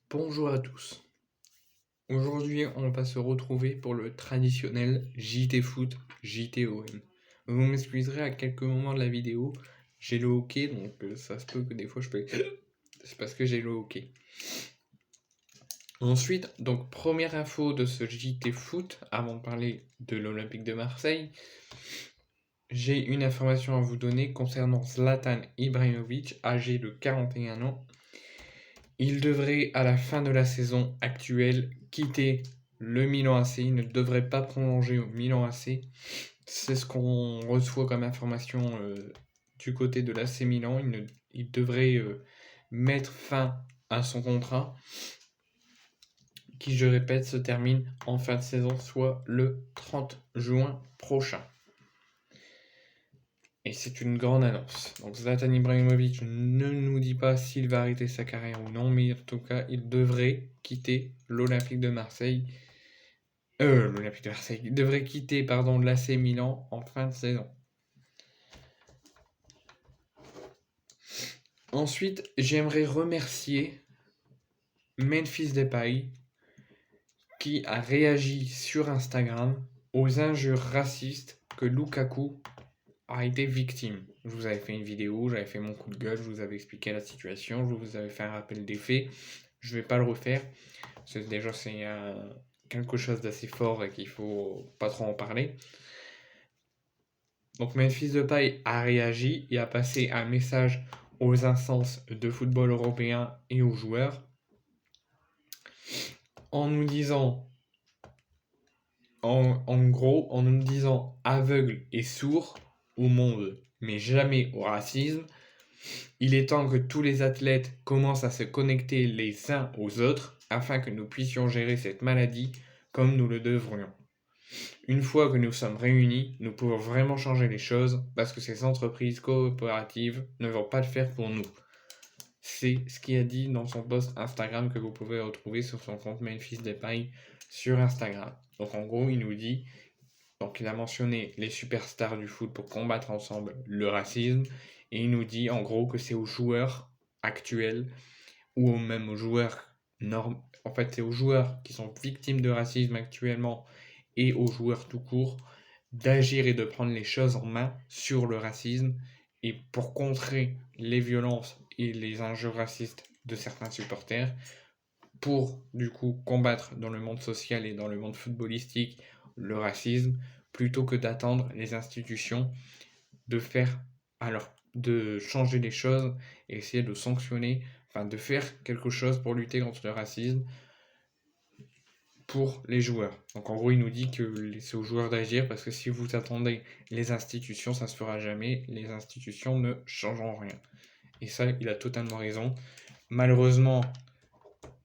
Bonjour à tous. Aujourd'hui, on va se retrouver pour le traditionnel JT Foot, JTOM. Vous m'excuserez à quelques moments de la vidéo, j'ai le hockey, donc ça se peut que des fois je peux... C'est parce que j'ai le hockey. Ensuite, donc première info de ce JT Foot, avant de parler de l'Olympique de Marseille, j'ai une information à vous donner concernant Zlatan Ibrahimovic, âgé de 41 ans. Il devrait, à la fin de la saison actuelle, quitter le Milan AC. Il ne devrait pas prolonger au Milan AC. C'est ce qu'on reçoit comme information du côté de l'AC Milan. Il devrait mettre fin à son contrat, qui, je répète, se termine en fin de saison, soit le 30 juin prochain. Et c'est une grande annonce. Donc Zlatan Ibrahimovic ne nous dit pas s'il va arrêter sa carrière ou non, mais en tout cas, il devrait quitter l'Olympique de Marseille. L'Olympique de Marseille. Il devrait quitter, l'AC Milan en fin de saison. Ensuite, j'aimerais remercier Memphis Depay qui a réagi sur Instagram aux injures racistes que Lukaku a été victime. Je vous avais fait une vidéo, j'avais fait mon coup de gueule, je vous avais expliqué la situation, je vous avais fait un rappel des faits. Je vais pas le refaire, parce que déjà c'est quelque chose d'assez fort et qu'il faut pas trop en parler. Donc Memphis Depay a réagi et a passé un message aux instances de football européen et aux joueurs en nous disant, en gros, en nous disant aveugle et sourd au monde, mais jamais au racisme. Il est temps que tous les athlètes commencent à se connecter les uns aux autres afin que nous puissions gérer cette maladie comme nous le devrions. Une fois que nous sommes réunis, nous pouvons vraiment changer les choses parce que ces entreprises coopératives ne vont pas le faire pour nous. C'est ce qu'il a dit dans son post Instagram que vous pouvez retrouver sur son compte Memphis Depay sur Instagram. Donc en gros, il nous dit, donc il a mentionné les superstars du foot pour combattre ensemble le racisme, et il nous dit en gros que c'est aux joueurs actuels ou même aux joueurs en fait c'est aux joueurs qui sont victimes de racisme actuellement et aux joueurs tout court d'agir et de prendre les choses en main sur le racisme et pour contrer les violences et les injures racistes de certains supporters, pour du coup combattre dans le monde social et dans le monde footballistique le racisme, plutôt que d'attendre les institutions de faire alors de changer les choses et essayer de sanctionner, enfin de faire quelque chose pour lutter contre le racisme pour les joueurs. Donc en gros, il nous dit que c'est aux joueurs d'agir parce que si vous attendez les institutions, ça se fera jamais. Les institutions ne changeront rien. Et ça, il a totalement raison. Malheureusement,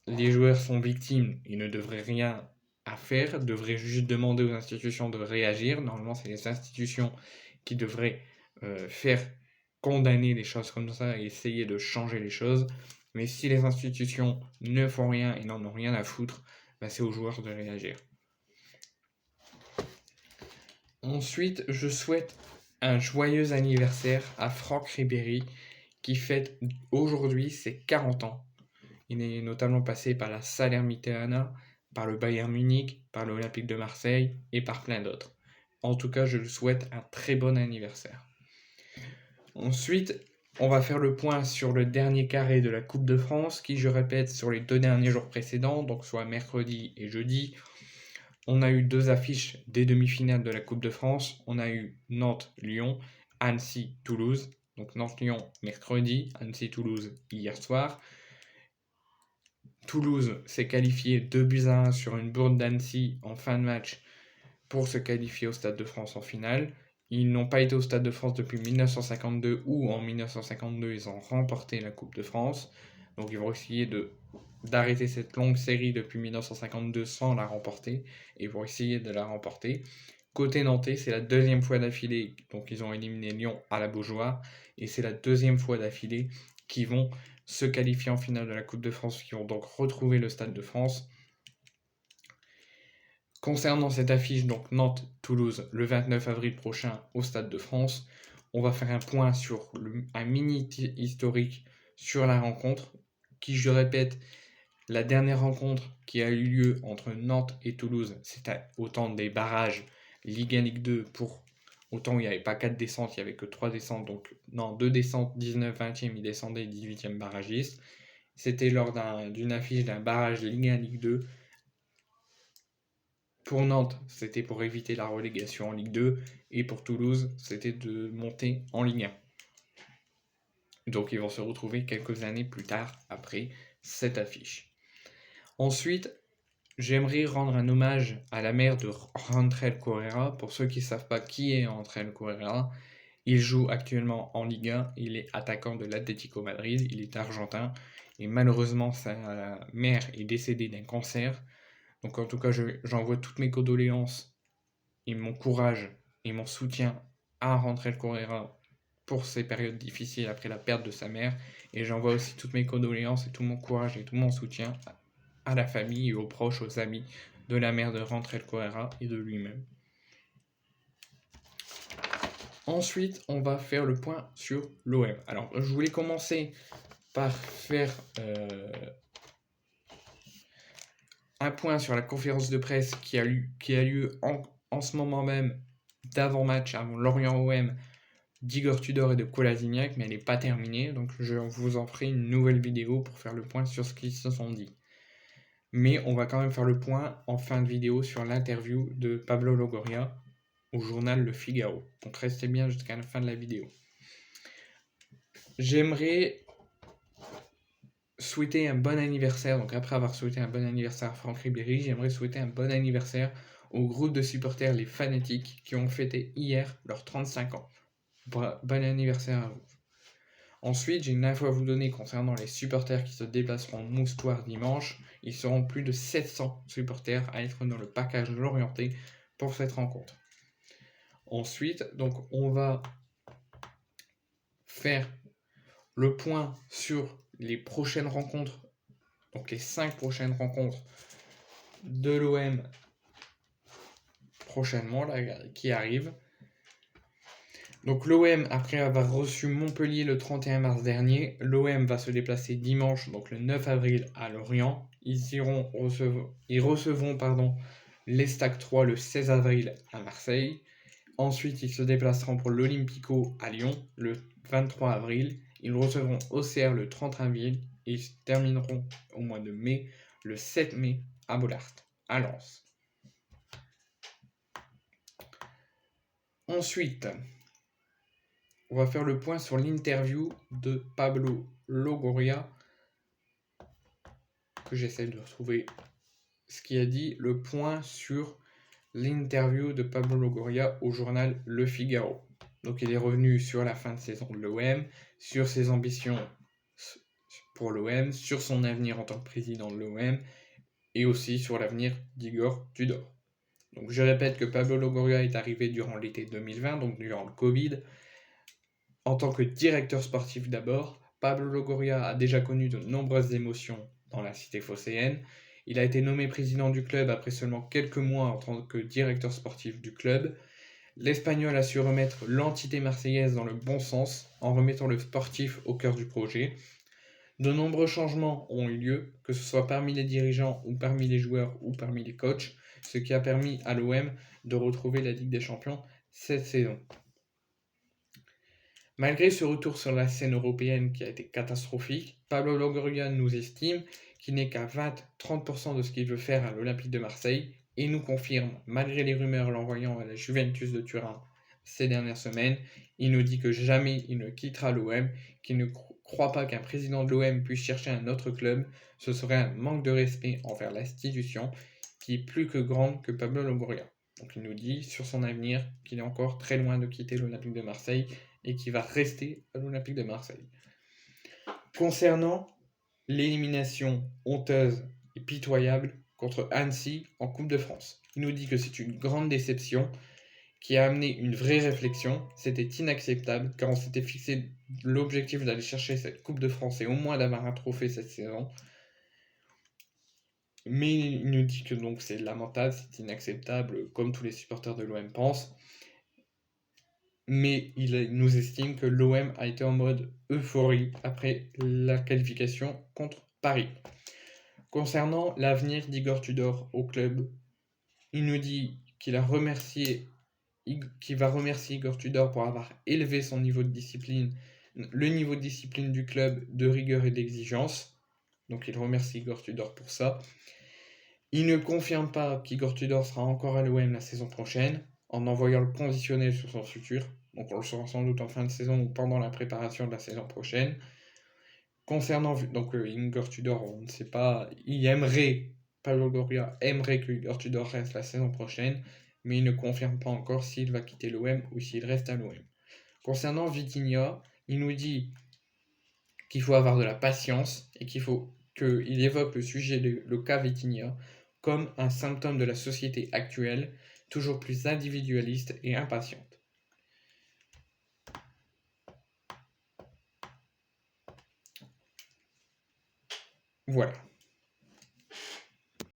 les joueurs sont victimes, ils ne devraient rien à faire, devraient juste demander aux institutions de réagir. Normalement, c'est les institutions qui devraient faire condamner des choses comme ça et essayer de changer les choses. Mais si les institutions ne font rien et n'en ont rien à foutre, bah, c'est aux joueurs de réagir. Ensuite, je souhaite un joyeux anniversaire à Franck Ribéry qui fête aujourd'hui ses 40 ans. Il est notamment passé par la Salernitana, par le Bayern Munich, par l'Olympique de Marseille et par plein d'autres. En tout cas, je lui souhaite un très bon anniversaire. Ensuite, on va faire le point sur le dernier carré de la Coupe de France, qui, je répète, sur les 2 derniers jours précédents, donc soit mercredi et jeudi, on a eu 2 affiches des demi-finales de la Coupe de France. On a eu Nantes-Lyon, Annecy-Toulouse. Donc Nantes-Lyon mercredi, Annecy-Toulouse hier soir. Toulouse s'est qualifié 2-1 sur une bourde d'Annecy en fin de match pour se qualifier au Stade de France en finale. Ils n'ont pas été au Stade de France depuis 1952, où en 1952 ils ont remporté la Coupe de France. Donc ils vont essayer d'arrêter cette longue série depuis 1952 sans la remporter, et vont essayer de la remporter. Côté nantais, c'est la 2e fois d'affilée, donc ils ont éliminé Lyon à la Beaujoire, et c'est la 2e fois d'affilée qu'ils vont se qualifier en finale de la Coupe de France, qui vont donc retrouver le Stade de France. Concernant cette affiche, donc Nantes-Toulouse, le 29 avril prochain au Stade de France, on va faire un point sur un mini historique sur la rencontre, qui, je répète, La dernière rencontre qui a eu lieu entre Nantes et Toulouse, c'était au temps des barrages Ligue 1, Ligue 2 pour autant où il n'y avait pas 4 descentes, il n'y avait que 3 descentes, donc non, 2 descentes, 19, 20e, il descendait 18e barragiste. C'était lors d'une affiche d'un barrage Ligue 1, Ligue 2. Pour Nantes, c'était pour éviter la relégation en Ligue 2, et pour Toulouse, c'était de monter en Ligue 1. Donc ils vont se retrouver quelques années plus tard après cette affiche. Ensuite, j'aimerais rendre un hommage à la mère de Randrel Correa. Pour ceux qui ne savent pas qui est Randrel Correa, il joue actuellement en Ligue 1, il est attaquant de l'Atlético Madrid, il est argentin, et malheureusement sa mère est décédée d'un cancer. Donc en tout cas, j'envoie toutes mes condoléances et mon courage et mon soutien à Randrel Correa pour ces périodes difficiles après la perte de sa mère. Et j'envoie aussi toutes mes condoléances et tout mon courage et tout mon soutien à la famille et aux proches, aux amis de la mère de Randrel Correa et de lui-même. Ensuite, on va faire le point sur l'OM. Alors, je voulais commencer par faire un point sur la conférence de presse qui a lieu en ce moment même, d'avant-match, avant Lorient-OM, d'Igor Tudor et de Kolasinac, mais elle n'est pas terminée, donc je vous en ferai une nouvelle vidéo pour faire le point sur ce qu'ils se sont dit. Mais on va quand même faire le point en fin de vidéo sur l'interview de Pablo Longoria au journal Le Figaro. Donc restez bien jusqu'à la fin de la vidéo. J'aimerais souhaiter un bon anniversaire, donc après avoir souhaité un bon anniversaire à Franck Ribéry, j'aimerais souhaiter un bon anniversaire au groupe de supporters Les Fanatiques qui ont fêté hier leurs 35 ans. Bon anniversaire à vous. Ensuite, j'ai une info à vous donner concernant les supporters qui se déplaceront au Moustoir dimanche. Ils seront plus de 700 supporters à être dans le package Lorientais pour cette rencontre. Ensuite, donc on va faire le point sur les prochaines rencontres, donc les 5 prochaines rencontres de l'OM prochainement, là, qui arrivent. Donc l'OM, après avoir reçu Montpellier le 31 mars dernier, l'OM va se déplacer dimanche, donc le 9 avril, à Lorient. Ils recevront l'Estac 3 le 16 avril à Marseille. Ensuite, ils se déplaceront pour l'Olympico à Lyon le 23 avril. Ils recevront Auxerre le 30 avril et ils termineront au mois de mai, le 7 mai, à Bollaert, à Lens. Ensuite, on va faire le point sur l'interview de Pablo Longoria, que j'essaie de retrouver ce qu'il a dit, le point sur l'interview de Pablo Longoria au journal Le Figaro. Donc il est revenu sur la fin de saison de l'OM, sur ses ambitions pour l'OM, sur son avenir en tant que président de l'OM, et aussi sur l'avenir d'Igor Tudor. Donc je répète que Pablo Longoria est arrivé durant l'été 2020, donc durant le Covid, en tant que directeur sportif d'abord. Pablo Longoria a déjà connu de nombreuses émotions dans la cité phocéenne. Il a été nommé président du club après seulement quelques mois en tant que directeur sportif du club. L'Espagnol a su remettre l'entité marseillaise dans le bon sens en remettant le sportif au cœur du projet. De nombreux changements ont eu lieu, que ce soit parmi les dirigeants ou parmi les joueurs ou parmi les coachs, ce qui a permis à l'OM de retrouver la Ligue des Champions cette saison. Malgré ce retour sur la scène européenne qui a été catastrophique, Pablo Longoria nous estime qu'il n'est qu'à 20-30% de ce qu'il veut faire à l'Olympique de Marseille et nous confirme, malgré les rumeurs l'envoyant à la Juventus de Turin ces dernières semaines, il nous dit que jamais il ne quittera l'OM, qu'il ne croit pas qu'un président de l'OM puisse chercher un autre club, ce serait un manque de respect envers l'institution qui est plus que grande que Pablo Longoria. Donc il nous dit sur son avenir qu'il est encore très loin de quitter l'Olympique de Marseille et qui va rester à l'Olympique de Marseille. Concernant l'élimination honteuse et pitoyable contre Annecy en Coupe de France, il nous dit que c'est une grande déception qui a amené une vraie réflexion. C'était inacceptable car on s'était fixé l'objectif d'aller chercher cette Coupe de France et au moins d'avoir un trophée cette saison. Mais il nous dit que donc c'est lamentable, c'est inacceptable, comme tous les supporters de l'OM pensent. Mais il nous estime que l'OM a été en mode euphorie après la qualification contre Paris. Concernant l'avenir d'Igor Tudor au club, il nous dit qu'il va remercier Igor Tudor pour avoir élevé son niveau de discipline, le niveau de discipline du club, de rigueur et d'exigence. Donc il remercie Igor Tudor pour ça. Il ne confirme pas qu'Igor Tudor sera encore à l'OM la saison prochaine, en envoyant le conditionnel sur son futur. Donc on le saura sans doute en fin de saison ou pendant la préparation de la saison prochaine. Concernant Igor Tudor, on ne sait pas, Pablo Longoria aimerait que Igor Tudor reste la saison prochaine, mais il ne confirme pas encore s'il va quitter l'OM ou s'il reste à l'OM. Concernant Vitinha, il nous dit qu'il faut avoir de la patience et qu'il évoque le cas Vitinha comme un symptôme de la société actuelle, toujours plus individualiste et impatiente. Voilà.